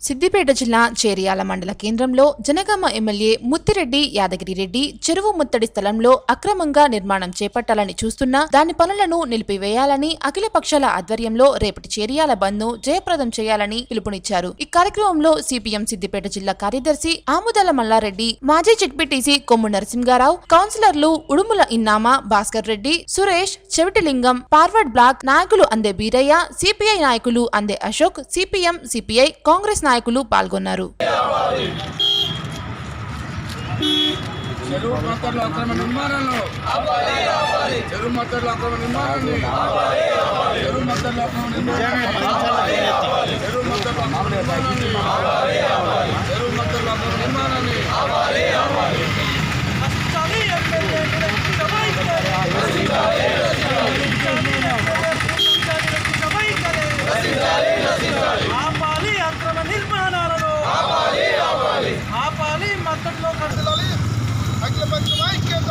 సిద్దిపేట జిల్లా చేర్యాల మండల కేంద్రంలో జనగామ ఎమ్మెల్యే ముత్తిరెడ్డి యాదగిరిరెడ్డి చెరువు ముత్తడి స్థలంలో అక్రమంగా నిర్మాణం చేపట్టాలని చూస్తున్నా దాని పనులను నిలిపివేయాలని అఖిల పక్షాల ఆధ్వర్యంలో రేపటి చేర్యాల బంద్ను జయప్రదం చేయాలని పిలుపునిచ్చారు. ఈ కార్యక్రమంలో సిపిఎం సిద్దిపేట జిల్లా కార్యదర్శి ఆముదాల మల్లారెడ్డి, మాజీ జెడ్పీటీసీ కొమ్ము నరసింగారావు, కౌన్సిలర్లు ఉడుముల ఇన్నామ, భాస్కర్ రెడ్డి, సురేష్, చెవిటిలింగం, ఫార్వర్డ్ బ్లాక్ నాయకులు అందే బీరయ్య, సిపిఐ నాయకులు అందే అశోక్, సిపిఎం, సిపిఐ, కాంగ్రెస్ నాయకులు పాల్గొన్నారు. చెరువు మత్తర్ల అక్రమ నిర్మాణాలను చెరువు మత్తర్ల అక్రమ నిర్మాణాన్ని చెరువు మత్తర్ల అక్రమ నిర్మాణాన్ని చెరువు మత్తర్ల అక్రమ నిర్మాణాన్ని చెరువు మత్తర్ల అక్రమ నిర్మాణాన్ని ఆపాలి అక్రమ నిర్మాణాలను ఆపాలి మద్దతులో కట్టడాలి అఖిలపక్షం ఐక్యత